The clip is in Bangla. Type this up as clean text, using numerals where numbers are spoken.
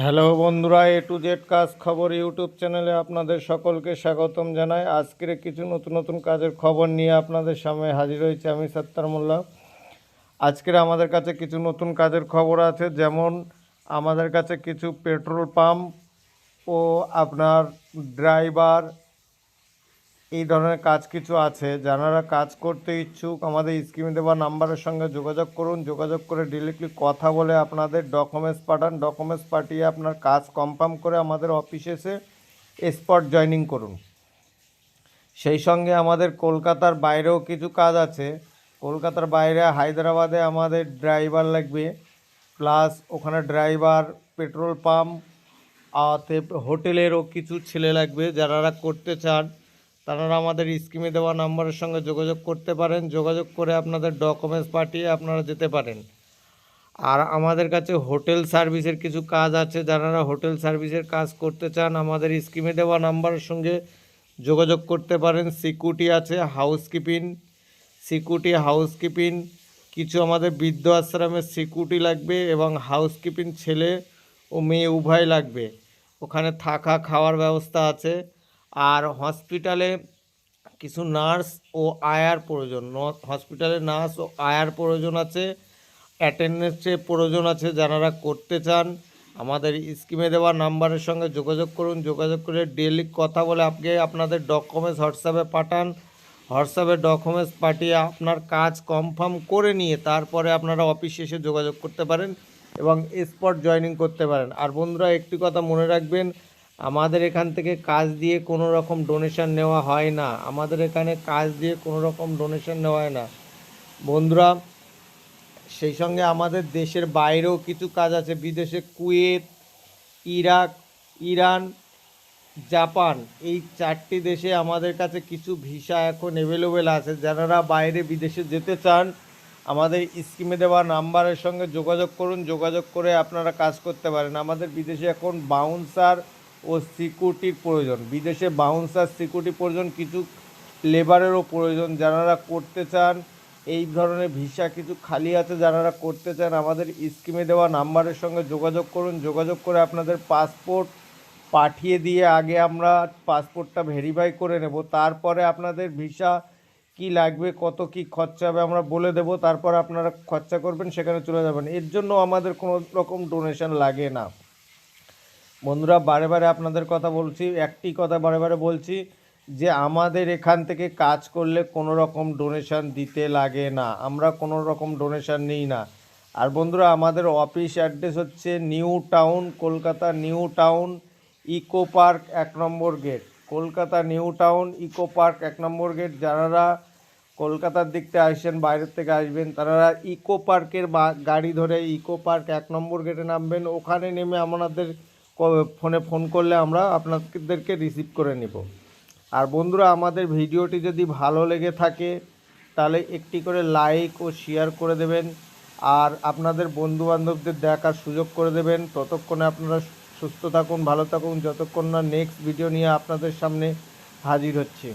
হ্যালো বন্ধুরা, এ টু জেড কাজ খবর ইউটিউব চ্যানেলে আপনাদের সকলকে স্বাগতম জানাই। আজকের কিছু নতুন নতুন কাজের খবর নিয়ে আপনাদের সামনে হাজির হয়েছে আমি সত্তার মোল্লা। আজকের আমাদের কাছে কিছু নতুন কাজের খবর আছে, যেমন আমাদের কাছে কিছু পেট্রোল পাম্প ও আপনার ড্রাইভার এই ধরনের কাজ কিছু আছে। যারা কাজ করতে ইচ্ছুক আমাদের স্ক্রিনে দেওয়া নাম্বারের সঙ্গে যোগাযোগ করুন। যোগাযোগ করে ডিরেক্টলি কথা বলে আপনাদের ডকুমেন্টস পাঠান। ডকুমেন্টস পাঠিয়ে আপনার কাজ কনফার্ম করে আমাদের অফিসে এসে স্পট জয়েনিং করুন। সেই সঙ্গে আমাদের কলকাতার বাইরেও কিছু কাজ আছে। কলকাতার বাইরে হায়দ্রাবাদে আমাদের ড্রাইভার লাগবে, প্লাস ওখানে ড্রাইভার, পেট্রোল পাম্প হোটেলেরও কিছু ছেলে লাগবে। যারা করতে চান তারা আমাদের স্ক্রিনে দেওয়া নাম্বারের সঙ্গে যোগাযোগ করতে পারেন। যোগাযোগ করে আপনাদের ডকুমেন্টস পাঠিয়ে আপনারা যেতে পারেন। আর আমাদের কাছে হোটেল সার্ভিসের কিছু কাজ আছে। যারা হোটেল সার্ভিসের কাজ করতে চান আমাদের স্ক্রিনে দেওয়া নাম্বারের সঙ্গে যোগাযোগ করতে পারেন। সিকিউরিটি আছে, হাউসকিপিং, কিছু আমাদের বৃদ্ধ আশ্রমের সিকিউরিটি লাগবে এবং হাউসকিপিং ছেলে ও মেয়ে উভয় লাগবে। ওখানে থাকা খাওয়ার ব্যবস্থা আছে। আর হসপিটালে কিছু নার্স ও আয়ার প্রয়োজন, হসপিটালে নার্স ও আয়ার প্রয়োজন আছে, অ্যাটেন্ডেন্সের প্রয়োজন আছে। যারা করতে চান আমাদের স্ক্রিনে দেওয়া নাম্বারের সঙ্গে যোগাযোগ করুন। যোগাযোগ করে ডেলি কথা বলে আপনাদের ডকুমেন্টস হোয়াটসঅ্যাপে পাঠান। হোয়াটসঅ্যাপে ডকুমেন্টস পাঠিয়ে আপনার কাজ কনফার্ম করে নিয়ে তারপরে আপনারা অফিসে এসে যোগাযোগ করতে পারেন এবং স্পট জয়েনিং করতে পারেন। আর বন্ধুরা, একটি কথা মনে রাখবেন, আমাদের এখান থেকে কাজ দিয়ে কোনো রকম ডোনেশন নেওয়া হয় না। আমাদের এখানে কাজ দিয়ে কোনো রকম ডোনেশন নেওয়া হয় না বন্ধুরা। সেই সঙ্গে আমাদের দেশের বাইরেও কিছু কাজ আছে। বিদেশে কুয়েত, ইরাক, ইরান, জাপান, এই 4টি দেশে আমাদের কাছে কিছু ভিসা এখন অ্যাভেলেবেল আছে। যারা বাইরে বিদেশে যেতে চান আমাদের স্ক্রিনে দেওয়া নাম্বারের সঙ্গে যোগাযোগ করুন। যোগাযোগ করে আপনারা কাজ করতে পারেন। আমাদের বিদেশে এখন বাউন্সার ও সিকিউরিটির প্রয়োজন। বিদেশে বাউন্সার, সিকিউরিটি প্রয়োজন, কিছু লেবারেরও প্রয়োজন। যারা করতে চান এই ধরনের ভিসা কিছু খালি আছে, যারা করতে চান আমাদের স্ক্রিনে দেওয়া নাম্বারের সঙ্গে যোগাযোগ করুন। যোগাযোগ করে আপনাদের পাসপোর্ট পাঠিয়ে দিয়ে আগে আমরা পাসপোর্টটা ভেরিফাই করে নেব। তারপরে আপনাদের ভিসা কি লাগবে, কত কি খরচা হবে আমরা বলে দেব। তারপর আপনারা খরচা করবেন, সেখানে চলে যাবেন। এর জন্য আমাদের কোনো রকম ডোনেশন লাগে না বন্ধুরা। বারে বারে আপনাদের কথা বলছি, একটি কথা বারে বারে বলছি যে আমাদের এখান থেকে কাজ করলে কোনো রকম ডোনেশন দিতে লাগে না। আমরা কোনো রকম ডোনেশন নিই না। আর বন্ধুরা, আমাদের অফিস অ্যাড্রেস হচ্ছে New Town, Kolkata New Town, eco park 1 number gate. Kolkata New Town, eco park 1 number gate. যারা কলকাতার দিক থেকে আসছেন, বাইরের থেকে আসবেন, তারা ইকো পার্কের গাড়ি ধরে ইকো পার্ক 1 নম্বর গেটে নামবেন। ওখানে নেমে আমাদের ফোনে ফোন করলে আমরা আপনাদেরকে রিসিভ করে নেব। আর বন্ধুরা, আমাদের ভিডিওটি যদি ভালো লেগে থাকে তাহলে একটি করে লাইক ও শেয়ার করে দেবেন। আর আপনাদের বন্ধুবান্ধবদের দেখার সুযোগ করে দেবেন। ততক্ষণে আপনারা সুস্থ থাকুন, ভালো থাকুন, যতক্ষণ না নেক্সট ভিডিও নিয়ে আপনাদের সামনে হাজির হচ্ছে।